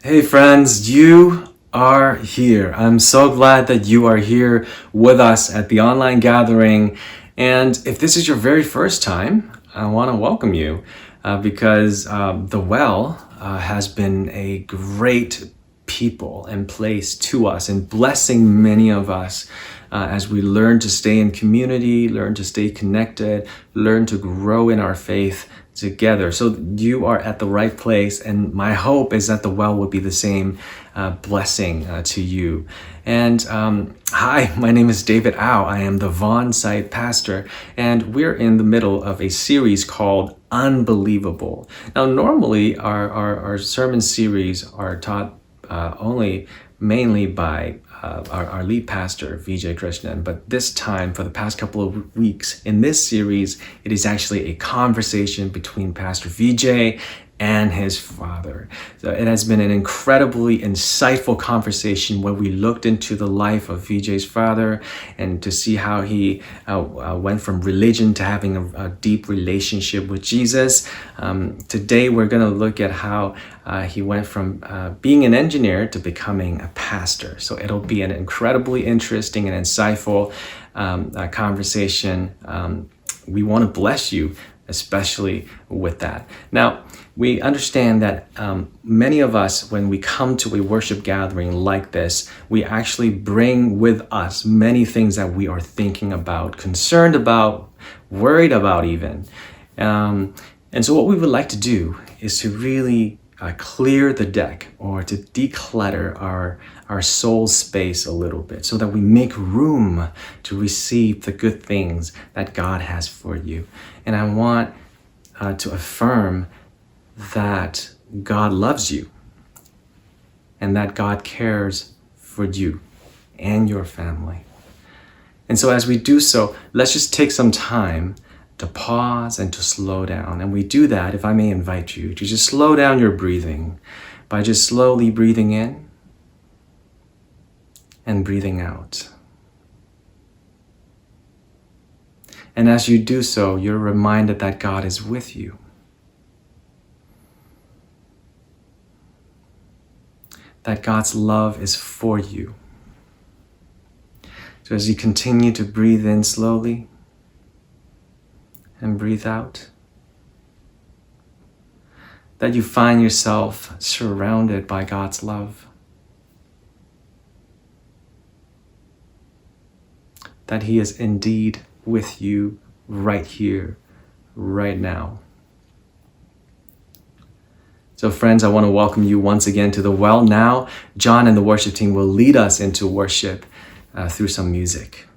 Hey friends, you are here. I'm so glad that you are here with us at the online gathering. And if this is your very first time, I want to welcome you because The Well has been a great people and place to us and blessing many of us as we learn to stay in community, learn to stay connected, learn to grow in our faith together. So you are at the right place, and my hope is that the well will be the same blessing to you. And hi, my name is David Au. I am the Vaughn site pastor, and we're in the middle of a series called Unbelievable. Now, normally our sermon series are taught only mainly by our lead pastor, Vijay Krishnan. But this time, for the past couple of weeks in this series, it is actually a conversation between Pastor Vijay and his father. So it has been an incredibly insightful conversation where we looked into the life of Vijay's father and to see how he went from religion to having a deep relationship with Jesus. Today we're going to look at how he went from being an engineer to becoming a pastor. So it'll be an incredibly interesting and insightful conversation. We want to bless you, especially with that. Now, we understand that many of us, when we come to a worship gathering like this, we actually bring with us many things that we are thinking about, concerned about, worried about even. And so what we would like to do is to really clear the deck, or to declutter our soul space a little bit so that we make room to receive the good things that God has for you. And I want to affirm that God loves you and that God cares for you and your family. And so as we do so, let's just take some time to pause and to slow down. And we do that, if I may invite you, to just slow down your breathing by just slowly breathing in and breathing out. And as you do so, you're reminded that God is with you. That God's love is for you. So as you continue to breathe in slowly and breathe out, that you find yourself surrounded by God's love. That He is indeed with you right here, right now. So friends, I want to welcome you once again to The Well. Now, John and the worship team will lead us into worship through some music.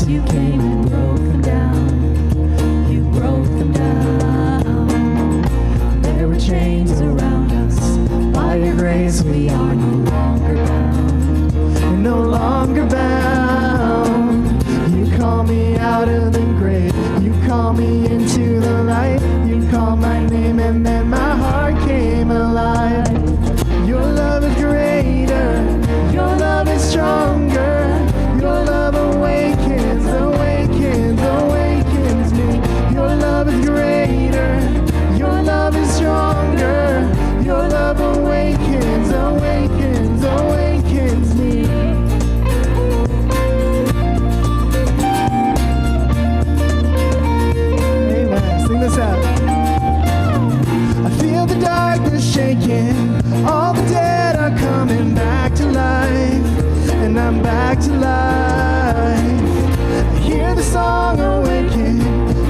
You came and broke them down. You broke them down. There were chains around us. By your grace we are no longer bound. We're no longer bound. You call me out of the grave. You call me into the light. You called my name and then my heart came alive. Your love is greater. Your love is stronger. Your love awakens, awakens, awakens me. Your love is greater. Your love is stronger. Your love awakens, awakens, awakens me. Amen. Sing this out. I feel the darkness shaking. All the dead are coming back to life. And I'm back to life. I hear the song awaken.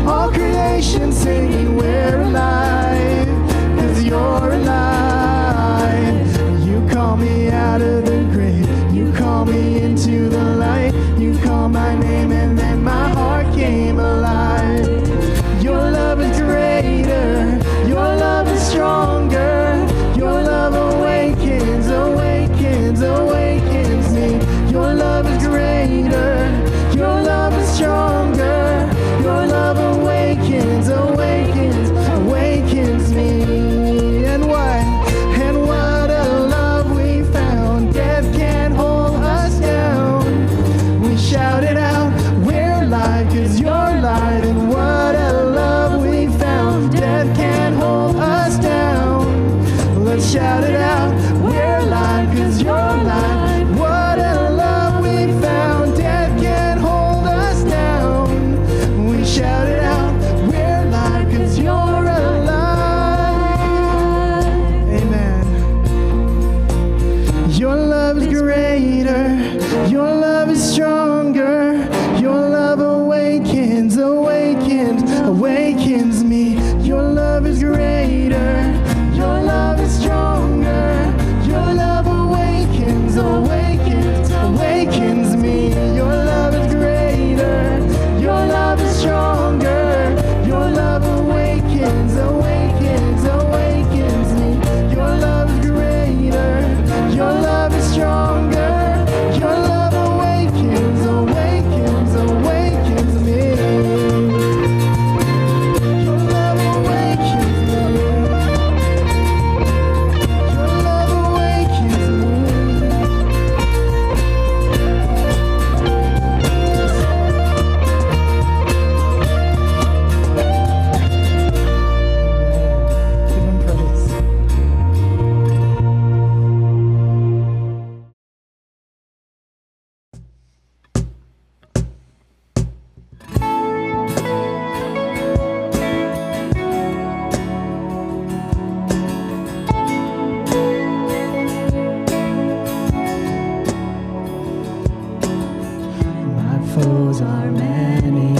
All creation singing, we're alive. 'Cause you're alive. You call me out of the grave. You call me into the light. You call my name and then my heart came alive. Your love is greater. Your love is stronger. Your love awakens, awakens, awakens me. Your love is great. love is greater. Your love is stronger. Your love awakens, awakens, awakens me. Your love is greater. Your love is stronger. Your love awakens, awakens, awakens me. Your love is greater. Your love is stronger. Your love awakens, awakens, awakens me. Your love is greater. Your love is stronger. Your love awakens, awakens, awakens me. Your love awakens me. Your love awakens me. Give him praise. My foes are many,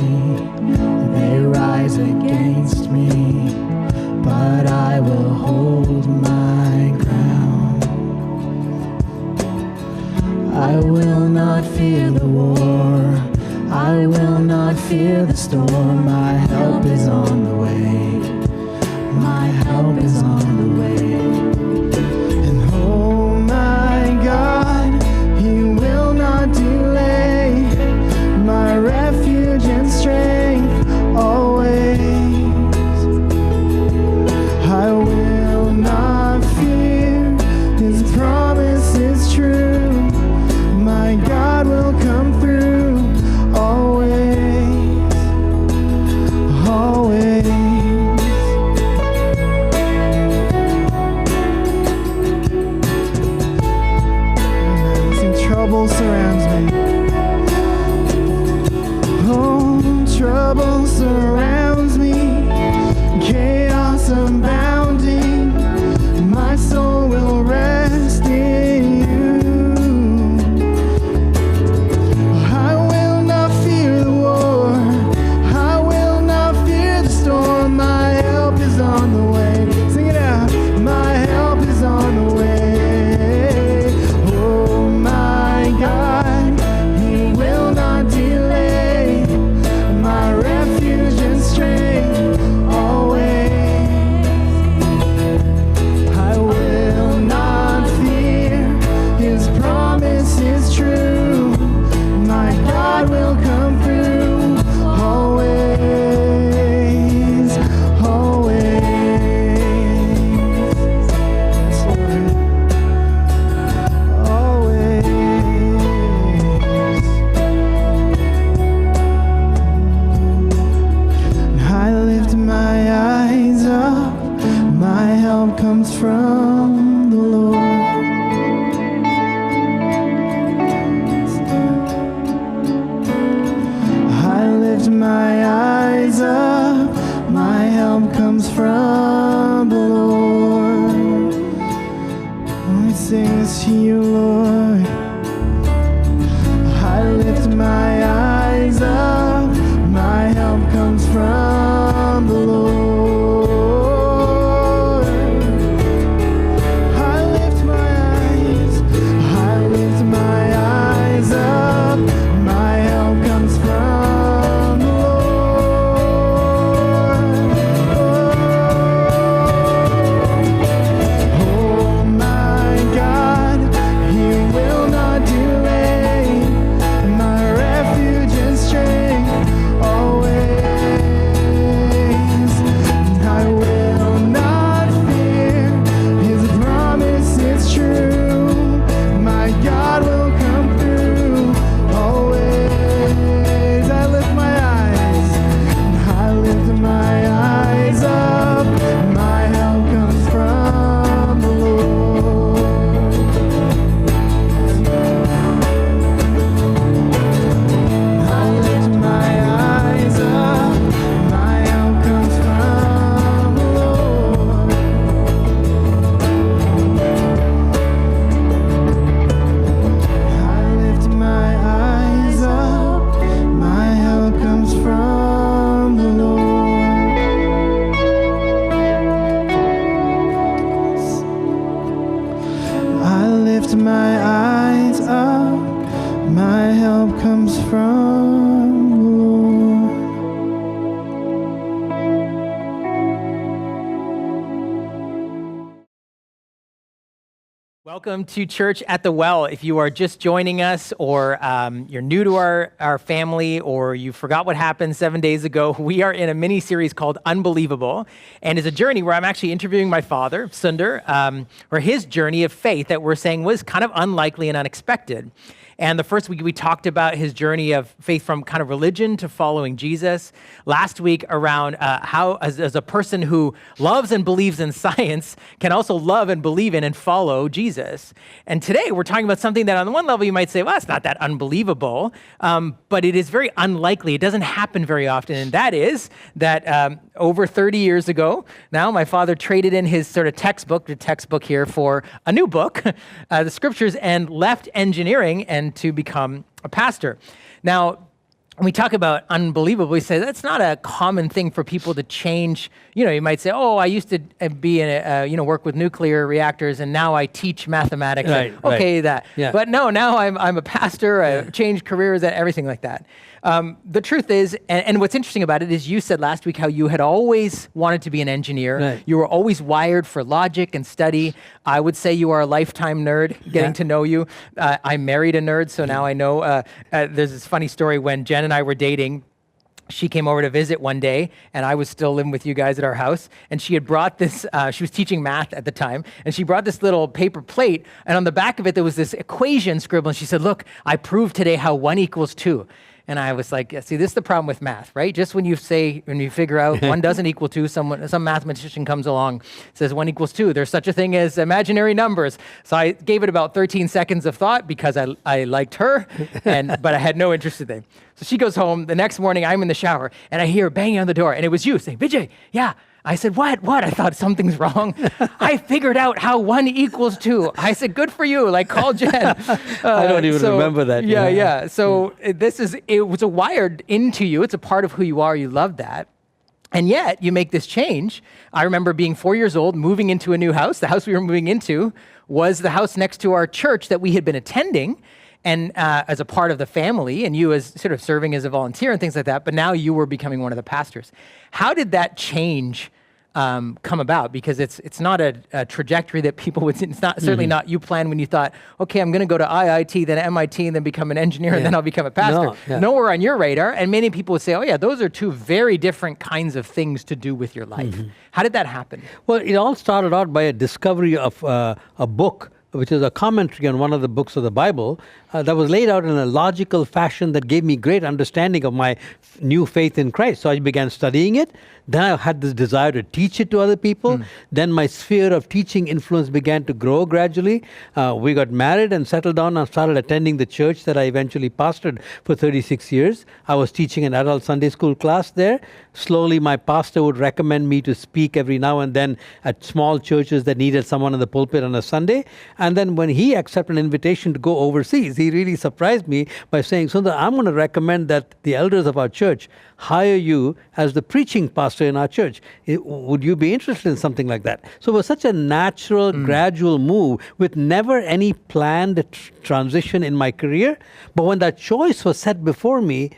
they rise against me, but I will hold my ground. I will not fear the war, I will not fear the storm. My help is on the way, my help is on the way. And oh my God, He will not delay, my refuge and strength always. I will not fear, His promise is true, my God will come through always, always. Sing, trouble surrounds me. Oh, trouble surrounds me, chaos abounding. My soul will rest in you. I will not fear the war, I will not fear the storm. My help is on the way. Sing it out. My help is on the way. Oh my God, Welcome to Church at the Well. If you are just joining us or you're new to our family or you forgot what happened 7 days ago, we are in a mini-series called Unbelievable. And it's a journey where I'm actually interviewing my father, Sunder, or his journey of faith that we're saying was kind of unlikely and unexpected. And the first week, we talked about his journey of faith from kind of religion to following Jesus. Last week, around how, as a person who loves and believes in science, can also love and believe in and follow Jesus. And today, we're talking about something that on the one level, you might say, well, it's not that unbelievable, but it is very unlikely. It doesn't happen very often. And that is that over 30 years ago, now my father traded in his sort of textbook, the textbook here, for a new book, the scriptures, and left engineering and to become a pastor. Now, when we talk about unbelievable, we say that's not a common thing for people to change. You know, you might say, "Oh, I used to be in work with nuclear reactors, and now I teach mathematics." Right, okay, right. that. Yeah. But no, now I'm a pastor. I changed careers and everything like that. The truth is, and what's interesting about it is, you said last week how you had always wanted to be an engineer. Right. You were always wired for logic and study. I would say you are a lifetime nerd. Getting to know you, I married a nerd, so now I know. There's this funny story when Jen and I were dating. She came over to visit one day, and I was still living with you guys at our house, and she had brought this, she was teaching math at the time, and she brought this little paper plate, and on the back of it, there was this equation scribbled, and she said, "Look, I proved today how 1 equals 2. And I was like, yeah, see, this is the problem with math, right? Just when you figure out 1 doesn't equal 2, some mathematician comes along, says 1 equals 2. There's such a thing as imaginary numbers. So I gave it about 13 seconds of thought because I liked her, but I had no interest in it. So she goes home. The next morning, I'm in the shower, and I hear her banging on the door, and it was you saying, "Vijay, yeah." I said, what? I thought something's wrong. I figured out how 1 equals 2. I said, good for you. Like, call Jen. I don't even remember that. Yeah. So it was wired into you. It's a part of who you are. You love that. And yet you make this change. I remember being 4 years old, moving into a new house. The house we were moving into was the house next to our church that we had been attending, and as a part of the family, and you as sort of serving as a volunteer and things like that, but now you were becoming one of the pastors. How did that change come about? Because it's not a trajectory that people would, it's not certainly not you planned when you thought, okay, I'm going to go to IIT, then MIT, and then become an engineer, and then I'll become a pastor. Nowhere on your radar, and many people would say, oh yeah, those are two very different kinds of things to do with your life. How did that happen? Well, it all started out by a discovery of a book, which is a commentary on one of the books of the Bible that was laid out in a logical fashion that gave me great understanding of my new faith in Christ. So I began studying it. Then I had this desire to teach it to other people. Then my sphere of teaching influence began to grow gradually. We got married and settled down and started attending the church that I eventually pastored for 36 years. I was teaching an adult Sunday school class there. Slowly, my pastor would recommend me to speak every now and then at small churches that needed someone in the pulpit on a Sunday. And then when he accepted an invitation to go overseas, he really surprised me by saying, Sundar, I'm going to recommend that the elders of our church hire you as the preaching pastor in our church. Would you be interested in something like that? So it was such a natural, gradual move with never any planned transition in my career. But when that choice was set before me,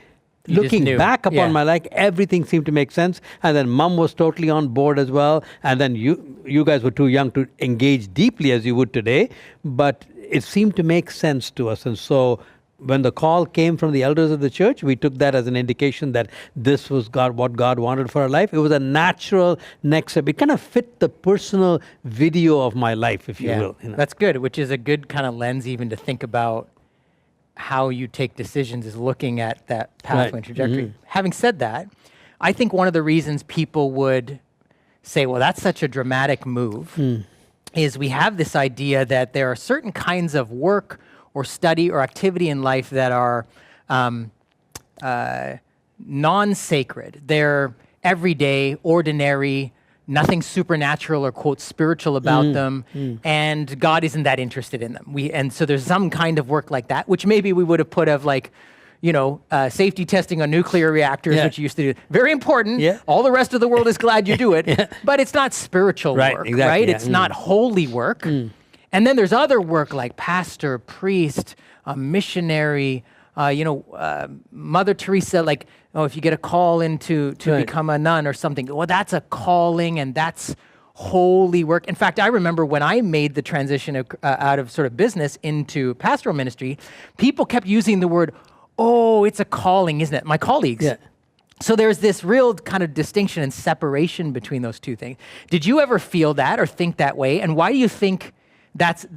looking back upon my life, everything seemed to make sense. And then Mom was totally on board as well. And then you guys were too young to engage deeply as you would today. But it seemed to make sense to us. And so when the call came from the elders of the church, we took that as an indication that this was what God wanted for our life. It was a natural next step. It kind of fit the personal video of my life, if you will. You know? That's good, which is a good kind of lens even to think about how you take decisions, is looking at that pathway and trajectory. Having said that, I think one of the reasons people would say, well, that's such a dramatic move, is we have this idea that there are certain kinds of work or study or activity in life that are non-sacred. They're everyday, ordinary, nothing supernatural or, quote, spiritual about them, and God isn't that interested in them. And so there's some kind of work like that, which maybe we would have put of like, safety testing on nuclear reactors, which you used to do. Very important. All the rest of the world is glad you do it, but it's not spiritual work, right? It's not holy work. And then there's other work like pastor, priest, missionary, Mother Teresa, like, if you get a call to become a nun or something, well, that's a calling and that's holy work. In fact, I remember when I made the transition out of sort of business into pastoral ministry, people kept using the word, oh, it's a calling, isn't it? My colleagues. Yeah. So there's this real kind of distinction and separation between those two things. Did you ever feel that or think that way? And why do you think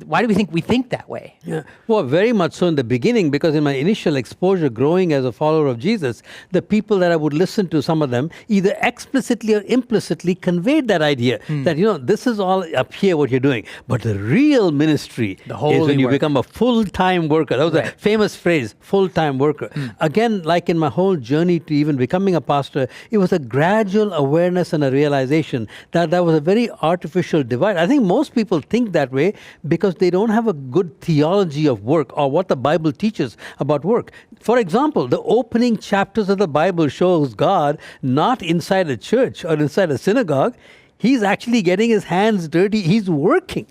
why do we think that way? Yeah. Well, very much so in the beginning, because in my initial exposure growing as a follower of Jesus, the people that I would listen to, some of them, either explicitly or implicitly conveyed that idea that, this is all up here what you're doing. But the real ministry is when you become a full-time worker. That was a famous phrase, full-time worker. Again, like in my whole journey to even becoming a pastor, it was a gradual awareness and a realization that there was a very artificial divide. I think most people think that way because they don't have a good theology of work or what the Bible teaches about work. For example, the opening chapters of the Bible shows God not inside a church or inside a synagogue. He's actually getting his hands dirty. He's working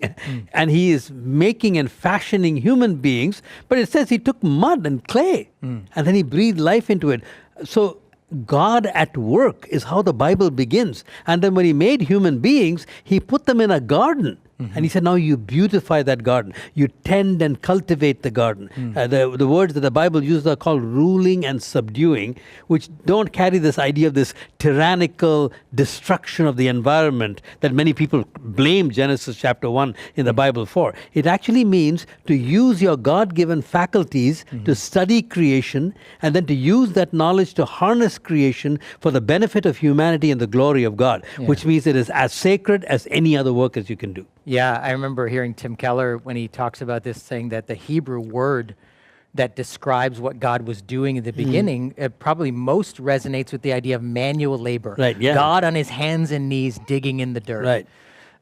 and he is making and fashioning human beings. But it says he took mud and clay and then he breathed life into it. So God at work is how the Bible begins. And then when he made human beings, he put them in a garden. And he said, now you beautify that garden. You tend and cultivate the garden. The words that the Bible uses are called ruling and subduing, which don't carry this idea of this tyrannical destruction of the environment that many people blame Genesis chapter 1 in the Bible for. It actually means to use your God-given faculties to study creation and then to use that knowledge to harness creation for the benefit of humanity and the glory of God, which means it is as sacred as any other work as you can do. Yeah, I remember hearing Tim Keller when he talks about this, saying that the Hebrew word that describes what God was doing in the beginning, it probably most resonates with the idea of manual labor. Right, yeah. God on his hands and knees digging in the dirt. Right.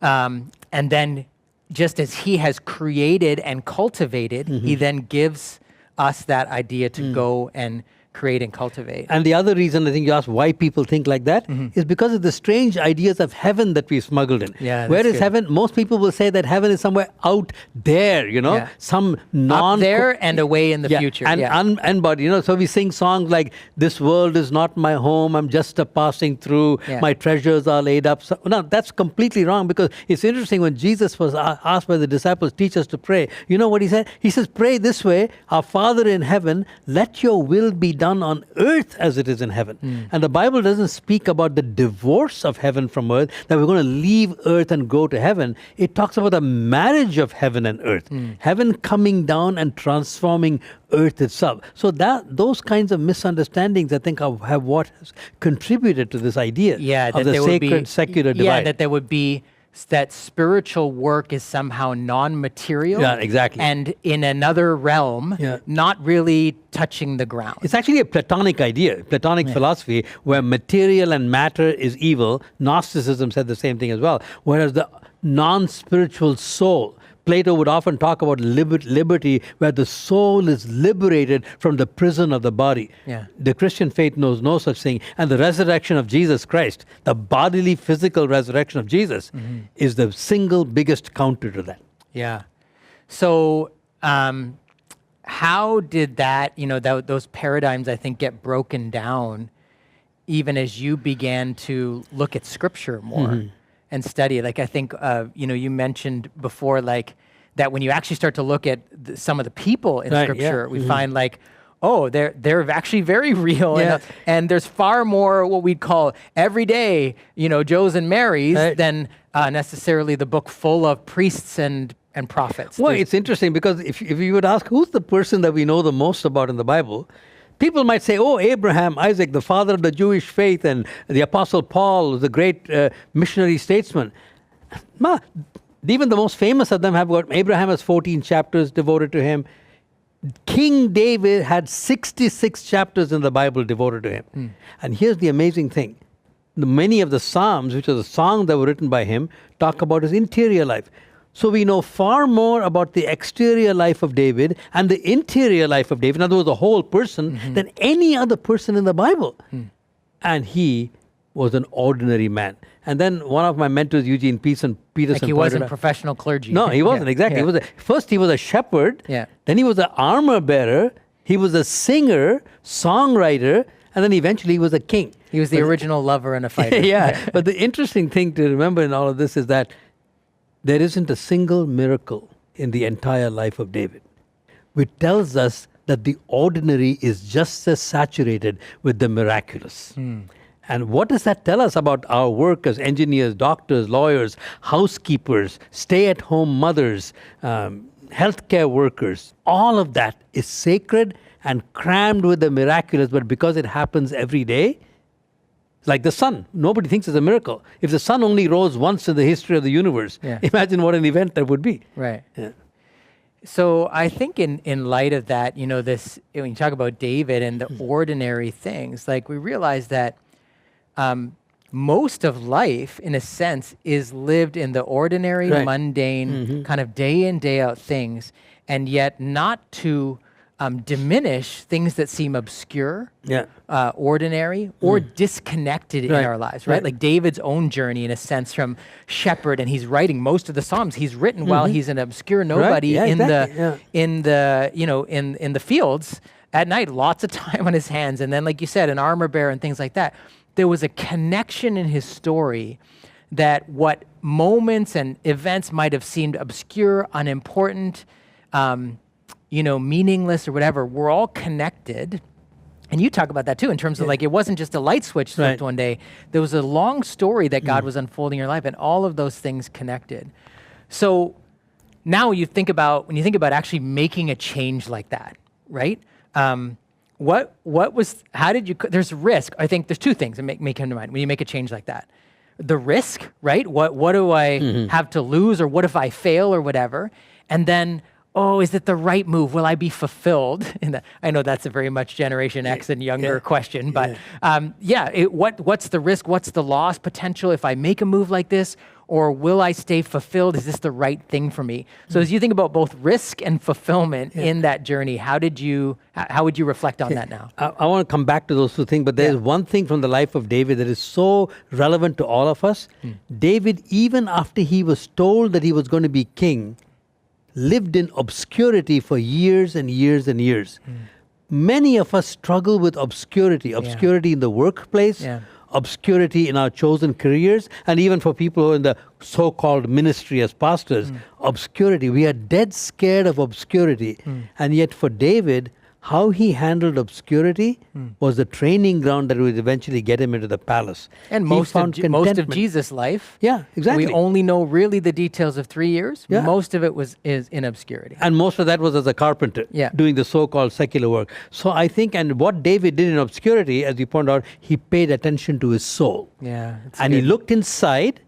And then just as he has created and cultivated, he then gives us that idea to go and create and cultivate. And the other reason I think you asked why people think like that is because of the strange ideas of heaven that we smuggled in. Yeah, Where is good. heaven? Most people will say that heaven is somewhere out there, some Up there and away in the future. And so we sing songs like, this world is not my home, I'm just a passing through, my treasures are laid up. So, no, that's completely wrong, because it's interesting when Jesus was asked by the disciples, teach us to pray. You know what he said? He says, pray this way, our Father in heaven, let your will be done on earth as it is in heaven. And the Bible doesn't speak about the divorce of heaven from earth, that we're going to leave earth and go to heaven. It talks about the marriage of heaven and earth. Heaven coming down and transforming earth itself. So those kinds of misunderstandings, I think, have what has contributed to this idea of the sacred secular divide. Yeah, that there would be that spiritual work is somehow non-material. Yeah, exactly. And in another realm, not really touching the ground. It's actually a Platonic idea, Platonic philosophy, where material and matter is evil. Gnosticism said the same thing as well. Whereas the non-spiritual soul, Plato would often talk about liberty, where the soul is liberated from the prison of the body. Yeah. The Christian faith knows no such thing. And the resurrection of Jesus Christ, the bodily, physical resurrection of Jesus, is the single biggest counter to that. Yeah. So how did that, those paradigms, I think, get broken down even as you began to look at Scripture more and study it? Like, I think, you mentioned before, like, that when you actually start to look at some of the people in Scripture, we find, like, oh, they're actually very real. And there's far more what we'd call everyday, Joes and Marys than necessarily the book full of priests and prophets. Well, it's interesting because if you would ask who's the person that we know the most about in the Bible, people might say, oh, Abraham, Isaac, the father of the Jewish faith, and the Apostle Paul, the great missionary statesman. Even the most famous of them have got, Abraham has 14 chapters devoted to him. King David had 66 chapters in the Bible devoted to him. And here's the amazing thing. Many of the Psalms, which are the songs that were written by him, talk about his interior life. So we know far more about the exterior life of David and the interior life of David, in other words, the whole person, than any other person in the Bible. And he was an ordinary man. And then one of my mentors, Eugene Peterson, like he wasn't professional clergy. No, he wasn't, exactly. First he was a shepherd, then he was an armor bearer, he was a singer, songwriter, and then eventually he was a king. He was the original lover and a fighter. Yeah, but the interesting thing to remember in all of this is that there isn't a single miracle in the entire life of David, which tells us that the ordinary is just as saturated with the miraculous. And what does that tell us about our work as engineers, doctors, lawyers, housekeepers, stay-at-home mothers, healthcare workers? All of that is sacred and crammed with the miraculous, but because it happens every day, like the sun. Nobody thinks it's a miracle. If the sun only rose once in the history of the universe, imagine what an event that would be. Right. Yeah. So I think in light of that, this, when you talk about David and the ordinary things, like we realize that most of life, in a sense, is lived in the ordinary, mundane, kind of day in, day out things, and yet not to diminish things that seem obscure, ordinary, or disconnected in our lives, right? Like David's own journey, in a sense, from shepherd, and he's writing most of the Psalms. He's written while he's an obscure nobody in the fields at night, lots of time on his hands, and then, like you said, an armor bearer and things like that. There was a connection in his story that what moments and events might have seemed obscure, unimportant, meaningless or whatever, we're all connected. And you talk about that too, in terms of like, it wasn't just a light switch flipped one day. There was a long story that God was unfolding in your life, and all of those things connected. So now when you think about actually making a change like that, right? There's risk. I think there's two things that make come to mind when you make a change like that. The risk, right? What do I have to lose, or what if I fail or whatever? And then, is it the right move? Will I be fulfilled? I know that's a very much Generation X and younger question, but what's the risk? What's the loss potential if I make a move like this? Or will I stay fulfilled? Is this the right thing for me? So as you think about both risk and fulfillment in that journey, how would you reflect on that now? I want to come back to those two things, but there's one thing from the life of David that is so relevant to all of us. David, even after he was told that he was going to be king, lived in obscurity for years and years and years. Many of us struggle with obscurity in the workplace, obscurity in our chosen careers, and even for people who are in the so-called ministry as pastors, obscurity. We are dead scared of obscurity. And yet for David, how he handled obscurity was the training ground that would eventually get him into the palace. And most of Jesus' life, exactly. We only know really the details of 3 years. Most of it is in obscurity. And most of that was as a carpenter, doing the so-called secular work. So I think, and what David did in obscurity, as you pointed out, he paid attention to his soul. And he looked inside.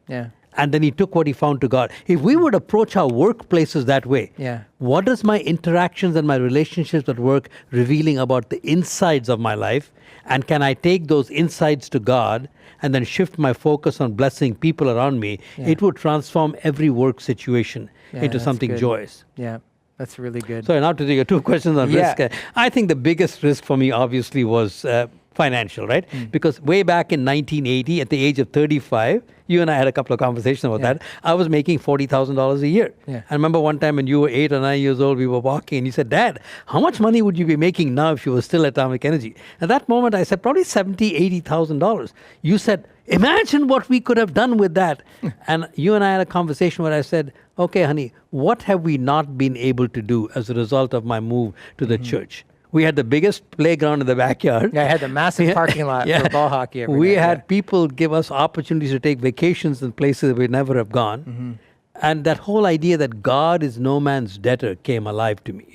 And then he took what he found to God. If we would approach our workplaces that way, what does my interactions and my relationships at work revealing about the insides of my life? And can I take those insights to God and then shift my focus on blessing people around me? It would transform every work situation into something joyous. Yeah, that's really good. So now to your two questions on risk. I think the biggest risk for me obviously was financial, right? Because way back in 1980, at the age of 35, you and I had a couple of conversations about that. I was making $40,000 a year. I remember one time when you were 8 or 9 years old, we were walking and you said, "Dad, how much money would you be making now if you were still at Atomic Energy?" At that moment, I said, probably $70,000, $80,000. You said, "Imagine what we could have done with that." And you and I had a conversation where I said, "Okay, honey, what have we not been able to do as a result of my move to the church?" We had the biggest playground in the backyard. I had the massive parking lot for ball hockey every We night. had people give us opportunities to take vacations in places we'd never have gone. And that whole idea that God is no man's debtor came alive to me,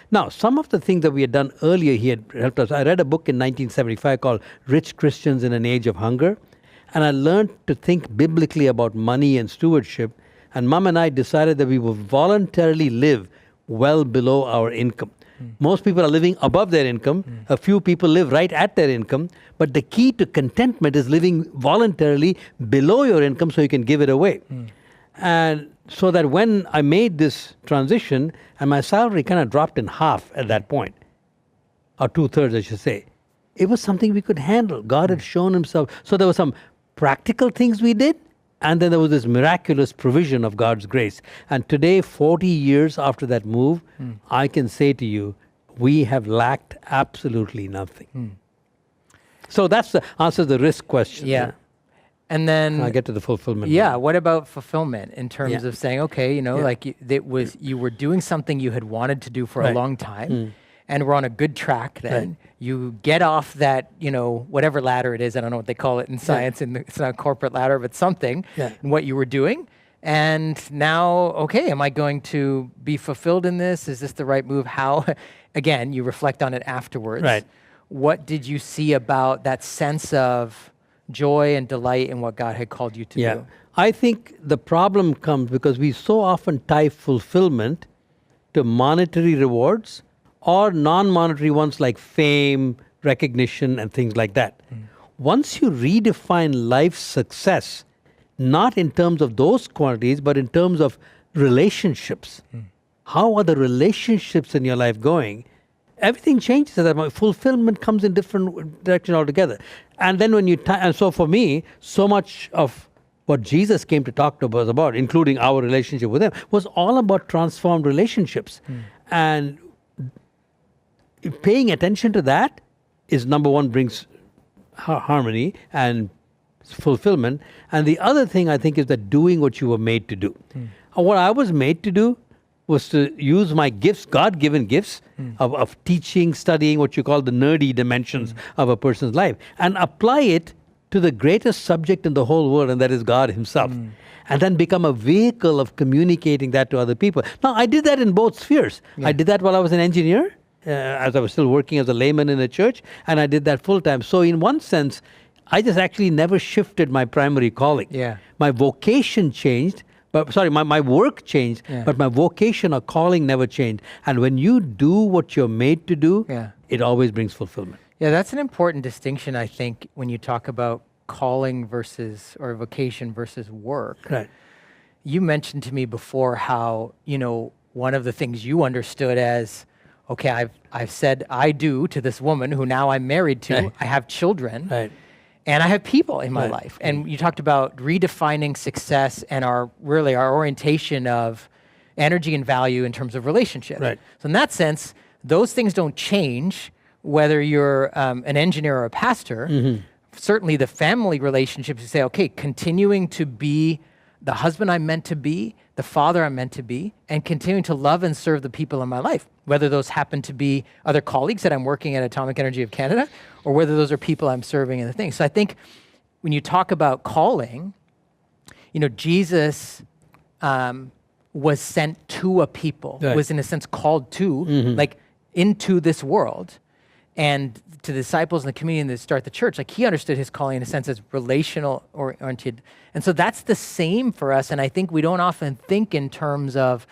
Now, some of the things that we had done earlier, he had helped us. I read a book in 1975 called Rich Christians in an Age of Hunger. And I learned to think biblically about money and stewardship. And Mom and I decided that we would voluntarily live well below our income. Most people are living above their income. A few people live right at their income. But the key to contentment is living voluntarily below your income so you can give it away. And so that when I made this transition, and my salary kind of dropped in half at that point, or 2/3, I should say, it was something we could handle. God had shown himself. So there were some practical things we did. And then there was this miraculous provision of God's grace. And today, 40 years after that move, I can say to you, we have lacked absolutely nothing. So that's the answer to the risk question. Yeah. And then I'll get to the fulfillment. yeah, what about fulfillment in terms Yeah. of saying, okay, like you were doing something you had wanted to do for a Right. long time, and we're on a good track then. Right. You get off that, whatever ladder it is, I don't know what they call it in science, and it's not a corporate ladder, but something, Yeah. in what you were doing. And now, okay, am I going to be fulfilled in this? Is this the right move? How? Again, you reflect on it afterwards. Right. What did you see about that sense of joy and delight in what God had called you to do? I think the problem comes because we so often tie fulfillment to monetary rewards or non-monetary ones like fame, recognition, and things like that. Once you redefine life success, not in terms of those quantities, but in terms of relationships. How are the relationships in your life going? Everything changes at that point. Fulfillment comes in different direction altogether. And then when and so for me, so much of what Jesus came to talk to us about, including our relationship with him, was all about transformed relationships. And paying attention to that is number one, brings harmony and fulfillment. And the other thing I think is that doing what you were made to do. And what I was made to do was to use my gifts, God-given gifts of teaching, studying, what you call the nerdy dimensions of a person's life, and apply it to the greatest subject in the whole world, and that is God himself. And then become a vehicle of communicating that to other people. Now, I did that in both spheres. I did that while I was an engineer, as I was still working as a layman in a church, and I did that full time. So in one sense, I just actually never shifted my primary calling. Yeah. My vocation changed, but my work changed, but my vocation or calling never changed. And when you do what you're made to do, it always brings fulfillment. Yeah, that's an important distinction, I think, when you talk about calling or vocation versus work. Right. You mentioned to me before how, one of the things you understood as, okay, I've said I do to this woman who now I'm married to, Right. I have children. Right. And I have people in my Right. life. And you talked about redefining success and our orientation of energy and value in terms of relationship. Right. So in that sense, those things don't change whether you're an engineer or a pastor. Certainly the family relationships, you say, okay, continuing to be the husband I'm meant to be, the father I'm meant to be, and continuing to love and serve the people in my life, whether those happen to be other colleagues that I'm working at Atomic Energy of Canada, or whether those are people I'm serving in the thing. So I think when you talk about calling, Jesus was sent to a people, Right. was in a sense called to, like into this world, and to the disciples in the community that start the church. Like he understood his calling in a sense as relational oriented. And so that's the same for us. And I think we don't often think in terms of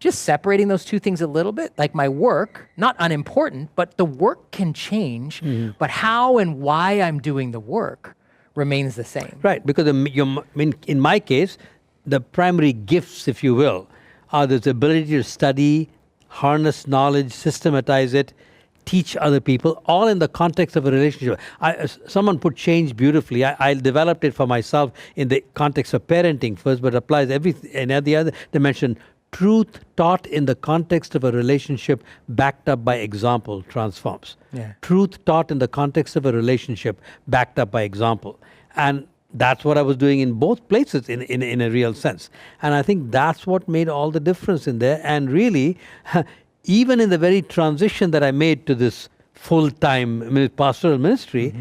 just separating those two things a little bit. Like my work, not unimportant, but the work can change, but how and why I'm doing the work remains the same. Right, because in my case, the primary gifts, if you will, are this ability to study, harness knowledge, systematize it, teach other people, all in the context of a relationship. Someone put change beautifully. I developed it for myself in the context of parenting first, but applies everything. And at the other dimension, truth taught in the context of a relationship backed up by example transforms. Yeah. Truth taught in the context of a relationship backed up by example. And that's what I was doing in both places in a real sense. And I think that's what made all the difference in there. And really, even in the very transition that I made to this full-time pastoral ministry,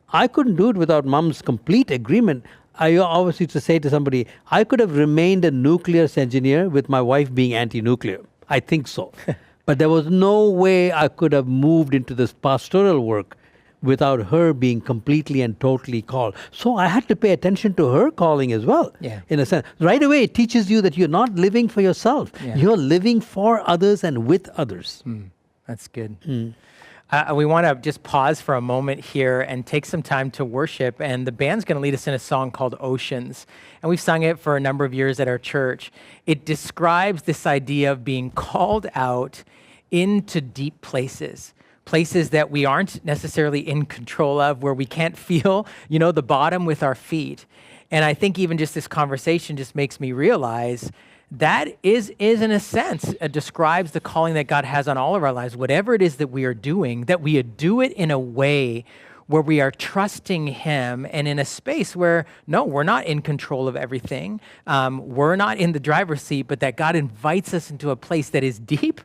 I couldn't do it without Mom's complete agreement. I always used to say to somebody, I could have remained a nuclear engineer with my wife being anti-nuclear. I think so. But there was no way I could have moved into this pastoral work without her being completely and totally called. So I had to pay attention to her calling as well, in a sense. Right away, it teaches you that you're not living for yourself. You're living for others and with others. That's good. We want to just pause for a moment here and take some time to worship. And the band's going to lead us in a song called Oceans. And we've sung it for a number of years at our church. It describes this idea of being called out into deep places that we aren't necessarily in control of, where we can't feel, the bottom with our feet. And I think even just this conversation just makes me realize that is in a sense, describes the calling that God has on all of our lives. Whatever it is that we are doing, that we do it in a way where we are trusting him and in a space where, no, we're not in control of everything. We're not in the driver's seat, but that God invites us into a place that is deep,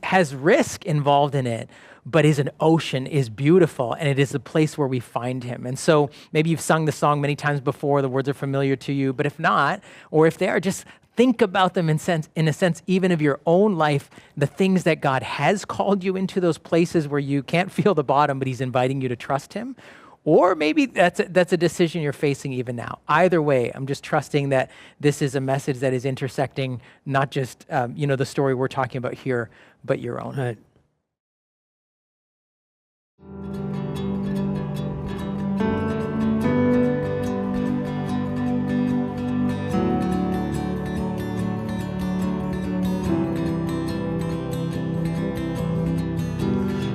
has risk involved in it, but is an ocean, is beautiful, and it is a place where we find him. And so maybe you've sung the song many times before, the words are familiar to you, but if not, or if they are, just think about them in a sense, even of your own life, the things that God has called you into, those places where you can't feel the bottom, but he's inviting you to trust him. Or maybe that's a decision you're facing even now. Either way, I'm just trusting that this is a message that is intersecting not just the story we're talking about here, but your own. Right.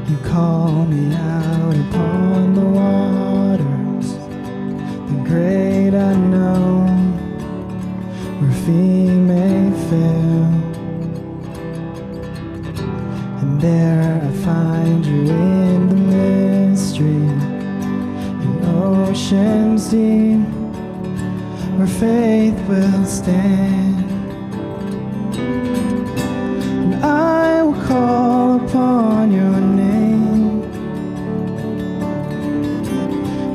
You call me out upon the waters, the great unknown, where feet may fail. And there I find you in the mystery, in oceans deep, where faith will stand. And I will call upon your name,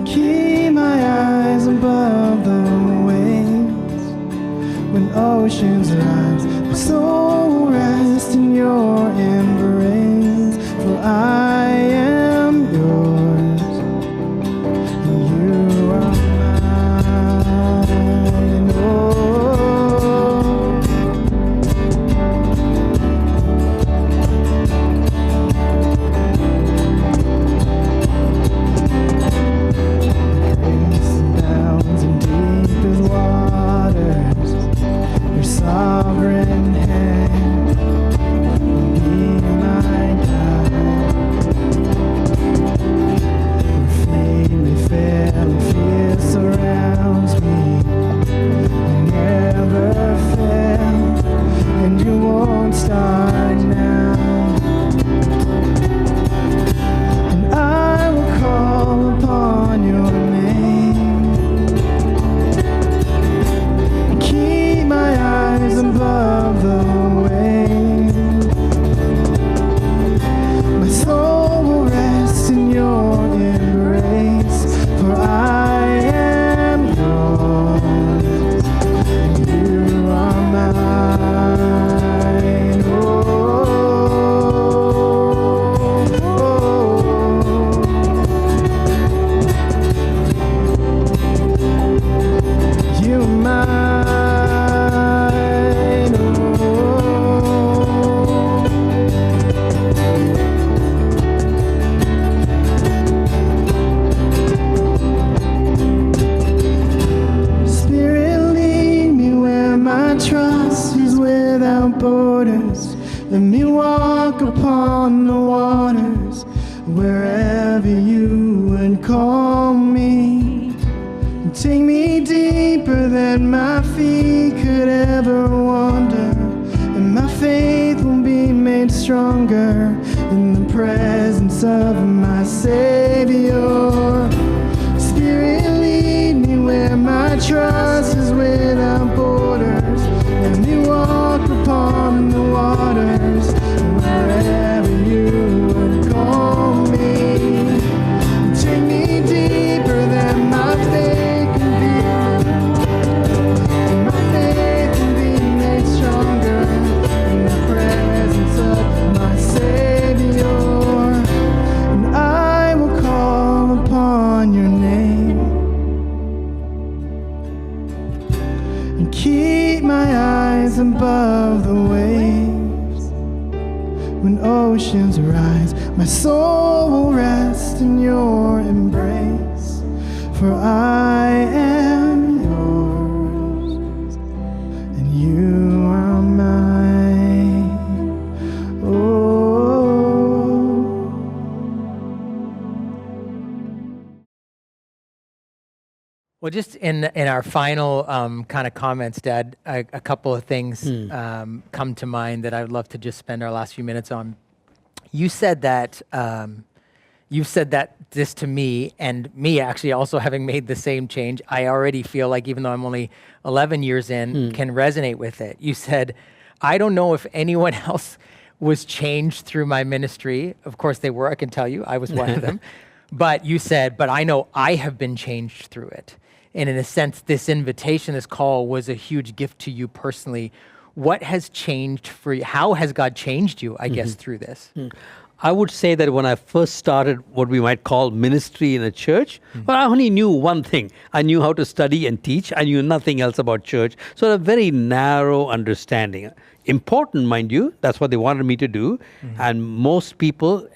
keep my eyes above the waves. When oceans rise, my soul will rest in your embrace. For I am yours, and you are mine. Oh, grace abounds in deepest waters. Your sovereign hand will be my guide. Where faith may fail and fear surrounds me, you never fail, and you won't start now. And I will call upon your name, and keep my eyes above the waves. My soul will rest in your embrace, for I am yours, and you are mine. Oh, you are mine. Spirit, lead me where my trust is without borders. Let me walk upon the waters, wherever you would call me. Take me deeper than my feet could ever wander, and my faith will be made stronger in the presence of my Savior. Spirit, lead me where my trust is without borders. Let me walk upon the waters, wherever you would call me. Take me deeper than my faith can be, and my faith can be made stronger in the presence of my Savior. And I will call upon your name, and keep my eyes above the waves. When oceans rise, my soul will rest in your embrace. For I am yours, and you are mine. Oh. Well, just in our final kind of comments, Dad, a couple of things come to mind that I would love to just spend our last few minutes on. You said that you've said this to me, and me actually also having made the same change, I already feel like, even though I'm only 11 years in, can resonate with it. You said, I don't know if anyone else was changed through my ministry. Of course they were, I can tell you, I was one of them. But you said, but I know I have been changed through it. And in a sense, this invitation, this call was a huge gift to you personally. What has changed for you? How has God changed you, I guess, through this? I would say that when I first started what we might call ministry in a church, well, I only knew one thing. I knew how to study and teach. I knew nothing else about church. So a very narrow understanding. Important, mind you. That's what they wanted me to do. And most people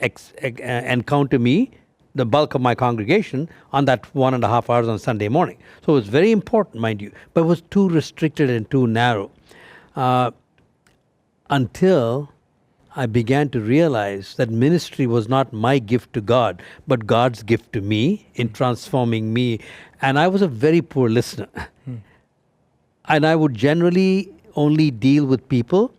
encounter me, the bulk of my congregation, on that 1.5 hours on Sunday morning. So it was very important, mind you. But it was too restricted and too narrow. Until I began to realize that ministry was not my gift to God, but God's gift to me in transforming me. And I was a very poor listener. And I would generally only deal with people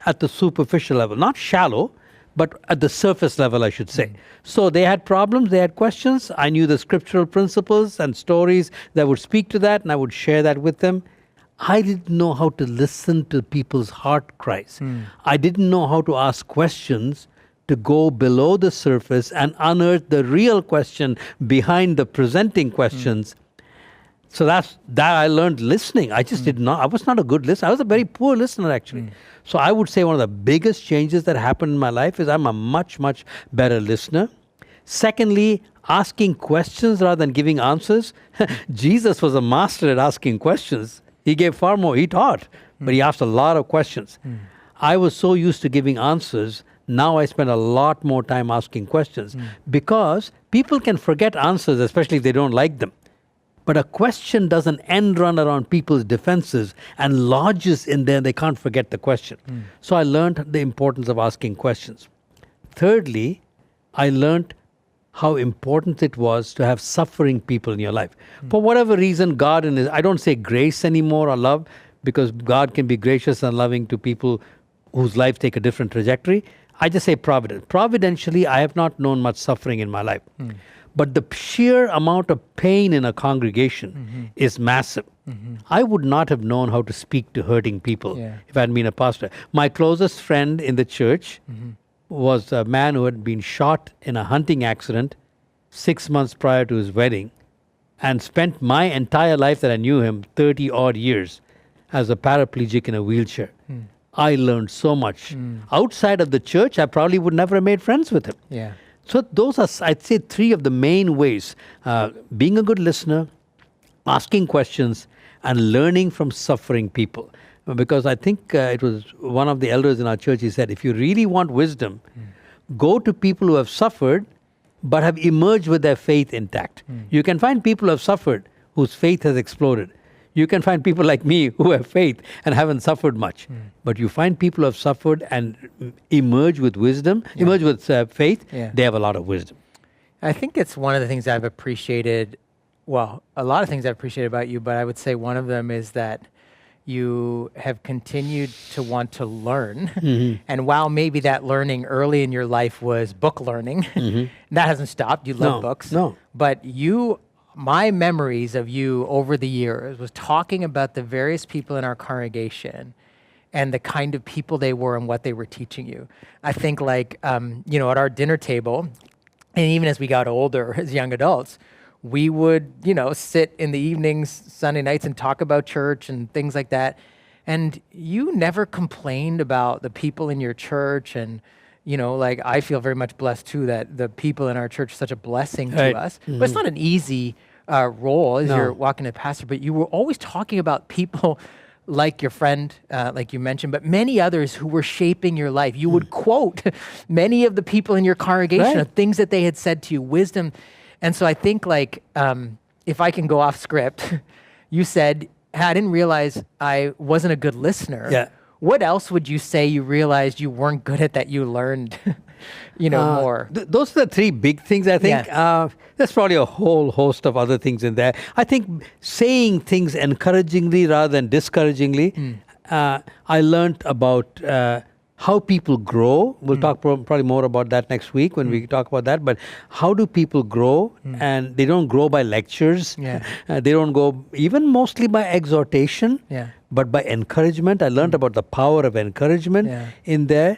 at the superficial level, not shallow, but at the surface level, I should say. So they had problems, they had questions. I knew the scriptural principles and stories that would speak to that, and I would share that with them. I didn't know how to listen to people's heart cries. I didn't know how to ask questions to go below the surface and unearth the real question behind the presenting questions. So that I learned listening. I just did not, I was not a good listener. I was a very poor listener, actually. So I would say one of the biggest changes that happened in my life is I'm a much, much better listener. Secondly, asking questions rather than giving answers. Jesus was a master at asking questions. He gave far more. He taught, but he asked a lot of questions. I was so used to giving answers. Now I spend a lot more time asking questions because people can forget answers, especially if they don't like them. But a question doesn't end run around people's defenses and lodges in there. They can't forget the question. So I learned the importance of asking questions. Thirdly, I learned how important it was to have suffering people in your life. For whatever reason, God in His, I don't say grace anymore or love, because God can be gracious and loving to people whose lives take a different trajectory. I just say providence. Providentially, I have not known much suffering in my life. But the sheer amount of pain in a congregation is massive. I would not have known how to speak to hurting people if I had been a pastor. My closest friend in the church was a man who had been shot in a hunting accident 6 months prior to his wedding and spent my entire life that I knew him, 30 odd years, as a paraplegic in a wheelchair. I learned so much. Outside of the church, I probably would never have made friends with him. So those are, I'd say, 3 of the main ways. Being a good listener, asking questions, and learning from suffering people. Because I think it was one of the elders in our church, he said, if you really want wisdom, go to people who have suffered but have emerged with their faith intact. You can find people who have suffered whose faith has exploded. You can find people like me who have faith and haven't suffered much. But you find people who have suffered and emerge with wisdom, emerge with faith, they have a lot of wisdom. I think it's one of the things I've appreciated, well, a lot of things I've appreciated about you, but I would say one of them is that you have continued to want to learn. And while maybe that learning early in your life was book learning, that hasn't stopped. You love books. But my memories of you over the years was talking about the various people in our congregation and the kind of people they were and what they were teaching you. I think like, at our dinner table, and even as we got older as young adults, we would, sit in the evenings, Sunday nights, and talk about church and things like that. And you never complained about the people in your church. And, I feel very much blessed too that the people in our church are such a blessing to us. But it's not an easy role as you're walking to pastor, but you were always talking about people like your friend, like you mentioned, but many others who were shaping your life. You would quote many of the people in your congregation of things that they had said to you, wisdom. And so I think if I can go off script, you said, I didn't realize I wasn't a good listener. What else would you say you realized you weren't good at that you learned, more? Those are the 3 big things, I think. There's probably a whole host of other things in there. I think saying things encouragingly rather than discouragingly. I learned about how people grow. We'll talk probably more about that next week when we talk about that. But how do people grow? And they don't grow by lectures. Yeah. They don't go even mostly by exhortation, Yeah. but by encouragement. I learned about the power of encouragement Yeah. in there.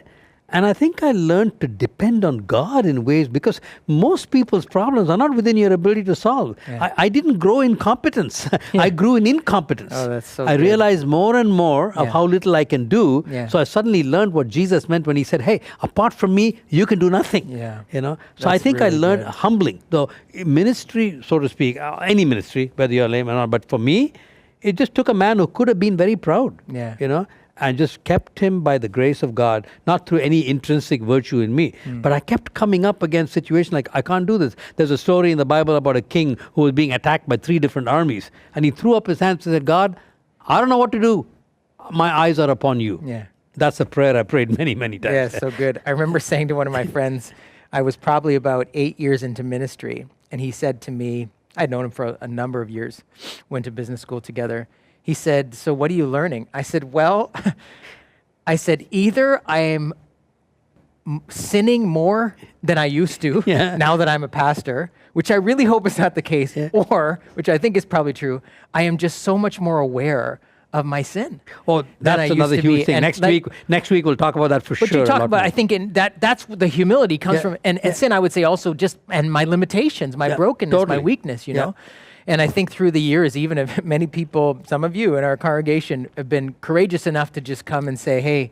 And I think I learned to depend on God in ways, because most people's problems are not within your ability to solve. Yeah. I didn't grow in competence. I grew in incompetence. Oh, that's so I good. realized more and more of Yeah. how little I can do. Yeah. So I suddenly learned what Jesus meant when he said, hey, apart from me, you can do nothing. Yeah. So I That's think I really learned good. humbling. Though ministry, so to speak, any ministry, whether you're lame or not, but for me, it just took a man who could have been very proud. Yeah. And just kept him by the grace of God, not through any intrinsic virtue in me. But I kept coming up against situations like, I can't do this. There's a story in the Bible about a king who was being attacked by 3 different armies. And he threw up his hands and said, God, I don't know what to do. My eyes are upon you. Yeah. That's a prayer I prayed many, many times. Yeah, so good. I remember saying to one of my friends, I was probably about 8 years into ministry, and he said to me, I'd known him for a number of years, went to business school together. He said, so what are you learning? I said, well, either I am sinning more than I used to now that I'm a pastor, which I really hope is not the case, or, which I think is probably true, I am just so much more aware of my sin. Oh, than I that's another used to huge be. thing. And Next week we'll talk about that for But sure. you a talk lot about, more. I think that's the humility comes Yeah. from, and sin, I would say also just, and my limitations, my brokenness, totally. my weakness, you know? And I think through the years, even if many people, some of you in our congregation have been courageous enough to just come and say, hey,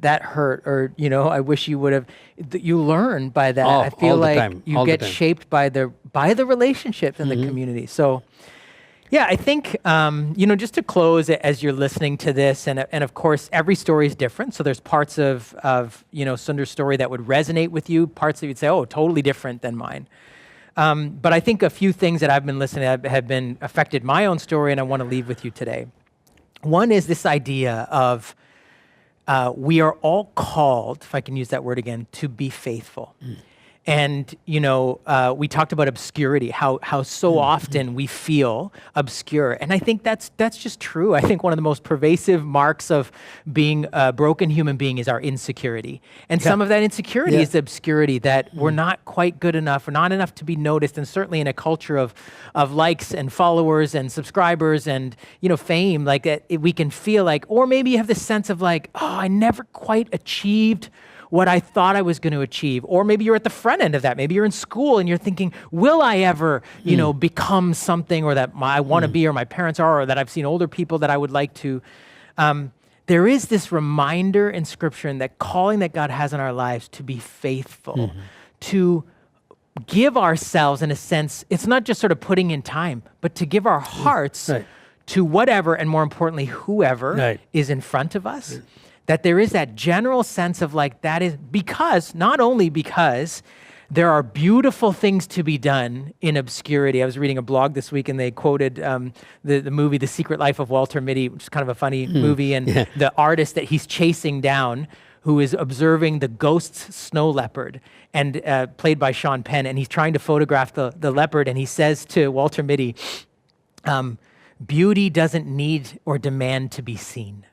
that hurt, or, I wish you would have, you learn by that. Oh, I feel all the like time, you all the get time. shaped by the relationships in the community. So, yeah, I think, just to close as you're listening to this, and of course, every story is different. So there's parts of Sunder's story that would resonate with you, parts that you'd say, oh, totally different than mine. But I think a few things that I've been listening to have been affected my own story, and I want to leave with you today. One is this idea of we are all called, if I can use that word again, to be faithful. And, we talked about obscurity, how so often we feel obscure. And I think that's just true. I think one of the most pervasive marks of being a broken human being is our insecurity. And some of that insecurity is the obscurity, that we're not quite good enough, or not enough to be noticed. And certainly in a culture of likes and followers and subscribers and, fame, like that, we can feel like, or maybe you have this sense of like, oh, I never quite achieved what I thought I was going to achieve. Or maybe you're at the front end of that. Maybe you're in school and you're thinking, will I ever, become something, or that I want to be, or my parents are, or that I've seen older people that I would like to. There is this reminder in Scripture and that calling that God has in our lives to be faithful, to give ourselves, in a sense, it's not just sort of putting in time, but to give our hearts to whatever, and more importantly, whoever is in front of us. That there is that general sense of like, that is because, not only because there are beautiful things to be done in obscurity. I was reading a blog this week and they quoted the movie The Secret Life of Walter Mitty, which is kind of a funny movie, and the artist that he's chasing down, who is observing the ghost's snow leopard, and played by Sean Penn, and he's trying to photograph the leopard, and he says to Walter Mitty, beauty doesn't need or demand to be seen.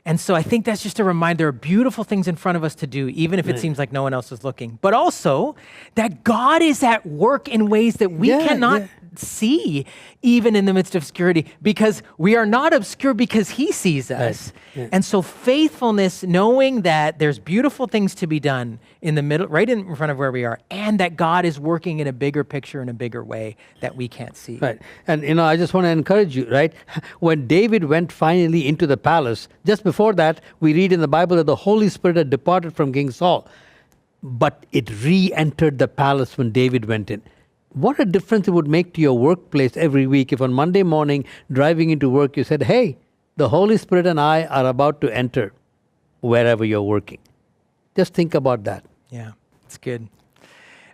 And so I think that's just a reminder, there are beautiful things in front of us to do, even if it seems like no one else is looking. But also that God is at work in ways that we cannot see, even in the midst of obscurity, because we are not obscure because he sees us. And so faithfulness, knowing that there's beautiful things to be done in the middle, right in front of where we are, and that God is working in a bigger picture, in a bigger way that we can't see. Right. And, I just want to encourage you, right? When David went finally into the palace, just before that, we read in the Bible that the Holy Spirit had departed from King Saul, but it re-entered the palace when David went in. What a difference it would make to your workplace every week if on Monday morning, driving into work, you said, hey, the Holy Spirit and I are about to enter wherever you're working. Just think about that. Yeah, it's good.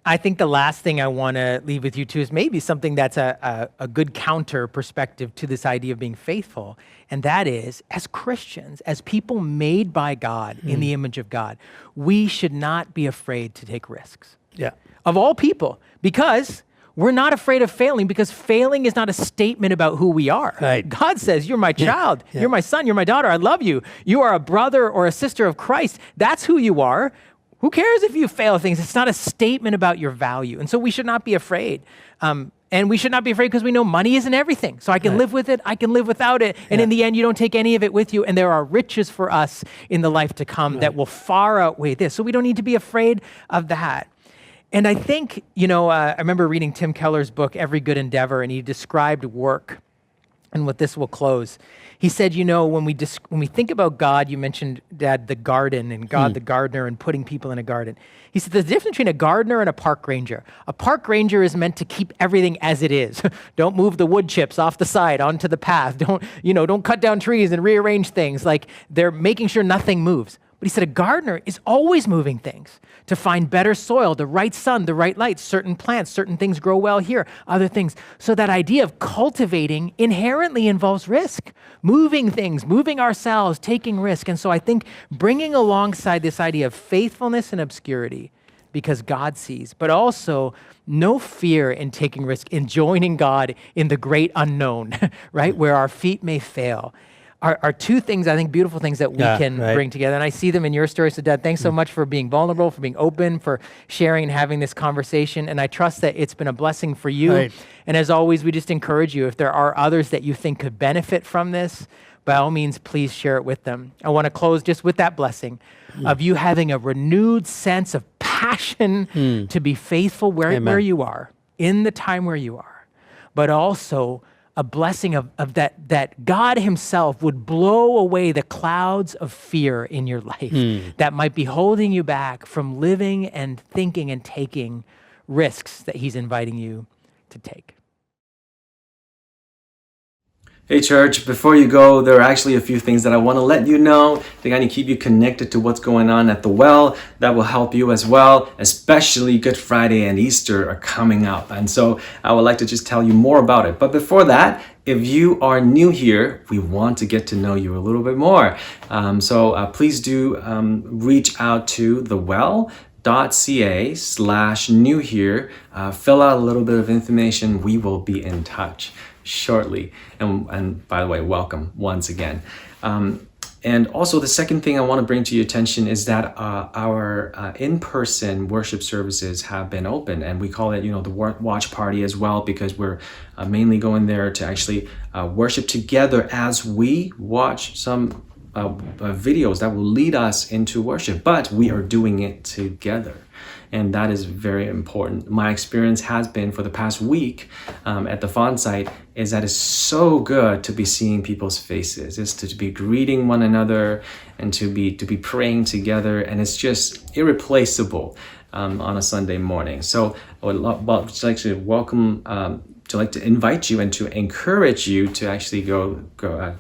I think the last thing I want to leave with you too is maybe something that's a good counter perspective to this idea of being faithful. And that is, as Christians, as people made by God in the image of God, we should not be afraid to take risks. Yeah. Of all people, because we're not afraid of failing because failing is not a statement about who we are. Right. God says, you're my child, Yeah. you're my son, you're my daughter, I love you. You are a brother or a sister of Christ. That's who you are. Who cares if you fail things? It's not a statement about your value. And so we should not be afraid. And we should not be afraid because we know money isn't everything. So I can live with it, I can live without it. And in the end, you don't take any of it with you. And there are riches for us in the life to come that will far outweigh this. So we don't need to be afraid of that. And I think, I remember reading Tim Keller's book, Every Good Endeavor, and he described work. And with this, we'll close. He said, when we think about God, you mentioned, Dad, the garden and God the gardener and putting people in a garden. He said the difference between a gardener and a park ranger. A park ranger is meant to keep everything as it is. Don't move the wood chips off the side onto the path. Don't cut down trees and rearrange things. Like they're making sure nothing moves. But he said a gardener is always moving things to find better soil, the right sun, the right light, certain plants, certain things grow well here, other things. So that idea of cultivating inherently involves risk, moving things, moving ourselves, taking risk. And so I think bringing alongside this idea of faithfulness and obscurity because God sees, but also no fear in taking risk, in joining God in the great unknown, right? Where our feet may fail. Are two things, I think, beautiful things that we can bring together. And I see them in your story. So Dad, thanks so much for being vulnerable, for being open, for sharing and having this conversation. And I trust that it's been a blessing for you. Right. And as always, we just encourage you, if there are others that you think could benefit from this, by all means, please share it with them. I want to close just with that blessing of you having a renewed sense of passion to be faithful where you are, in the time where you are, but also a blessing of that God himself would blow away the clouds of fear in your life that might be holding you back from living and thinking and taking risks that he's inviting you to take. Hey church, before you go, there are actually a few things that I want to let you know to kind of keep you connected to what's going on at the well. That will help you as well, especially Good Friday and Easter are coming up. And so I would like to just tell you more about it. But before that, if you are new here, we want to get to know you a little bit more. So please do reach out to thewell.ca/new here. Fill out a little bit of information. We will be in touch shortly. And by the way, welcome once again. And also the second thing I want to bring to your attention is that our in-person worship services have been open, and we call it, the watch party as well, because we're mainly going there to actually worship together as we watch some videos that will lead us into worship, but we are doing it together. And that is very important. My experience has been for the past week at the Fawn site is that it's so good to be seeing people's faces. It's to be greeting one another and to be praying together. And it's just irreplaceable on a Sunday morning. So I would like to welcome to like to invite you and to encourage you to actually go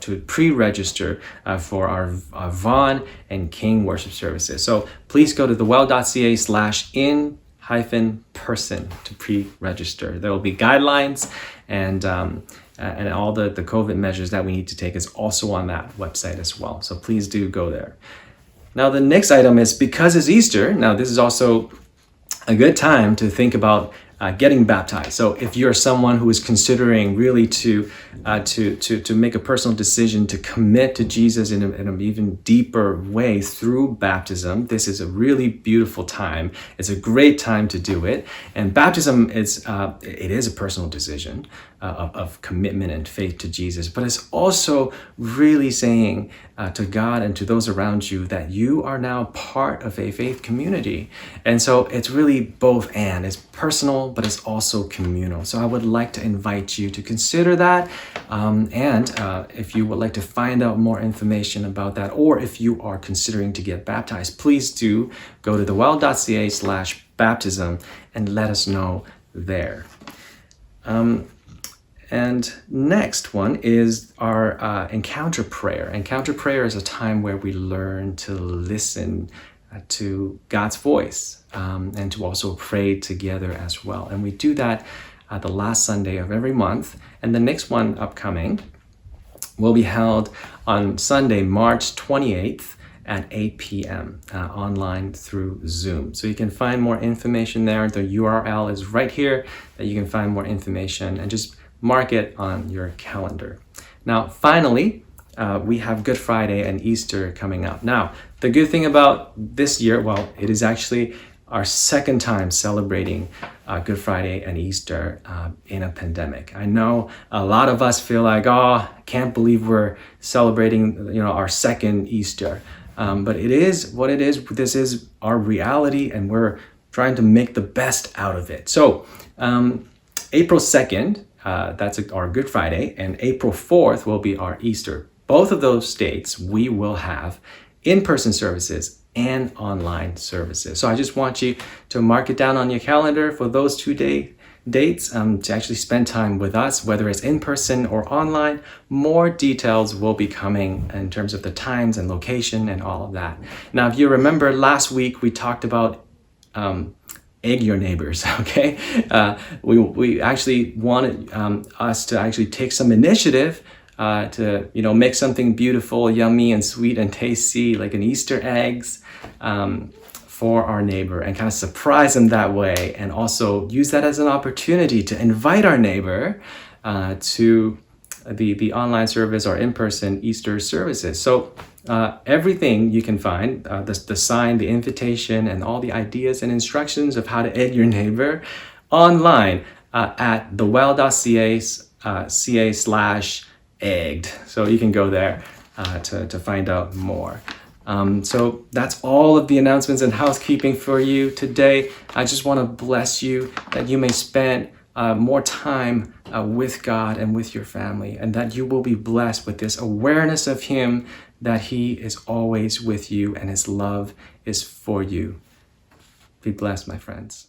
to pre-register for our Vaughn and King worship services. So please go to thewell.ca/in-person to pre-register. There will be guidelines and all the COVID measures that we need to take is also on that website as well. So please do go there. Now the next item is, because it's Easter, now this is also a good time to think about getting baptized. So if you're someone who is considering really to make a personal decision to commit to Jesus in an even deeper way through baptism, this is a really beautiful time. It's a great time to do it. And baptism is a personal decision of commitment and faith to Jesus, but it's also really saying to God and to those around you that you are now part of a faith community. And so it's really both and. It's personal, but it's also communal. So I would like to invite you to consider that. And if you would like to find out more information about that, or if you are considering to get baptized, please do go to thewell.ca/baptism and let us know there. And next one is our encounter prayer. Encounter prayer is a time where we learn to listen to God's voice and to also pray together as well. And we do that the last Sunday of every month. And the next one upcoming will be held on Sunday, March 28th at 8 p.m. Online through Zoom. So you can find more information there. The URL is right here that you can find more information, and just mark it on your calendar. Now, finally, we have Good Friday and Easter coming up. Now, the good thing about this year, well, it is actually our second time celebrating Good Friday and Easter in a pandemic. I know a lot of us feel like, oh, I can't believe we're celebrating, our second Easter. But it is what it is. This is our reality, and we're trying to make the best out of it. So, April 2nd, that's our Good Friday, and April 4th will be our Easter. Both of those dates, we will have in-person services and online services. So I just want you to mark it down on your calendar for those 2 dates to actually spend time with us, whether it's in person or online. More details will be coming in terms of the times and location and all of that. Now, if you remember last week, we talked about egg your neighbors, okay? We actually wanted us to actually take some initiative to make something beautiful, yummy, and sweet and tasty, like an Easter eggs, for our neighbor, and kind of surprise them that way, and also use that as an opportunity to invite our neighbor to the online service or in-person Easter services. So everything you can find, the sign, the invitation, and all the ideas and instructions of how to egg your neighbor online at thewell.ca/egged. So you can go there to find out more. So that's all of the announcements and housekeeping for you today. I just want to bless you that you may spend more time with God and with your family, and that you will be blessed with this awareness of Him, that He is always with you and His love is for you. Be blessed, my friends.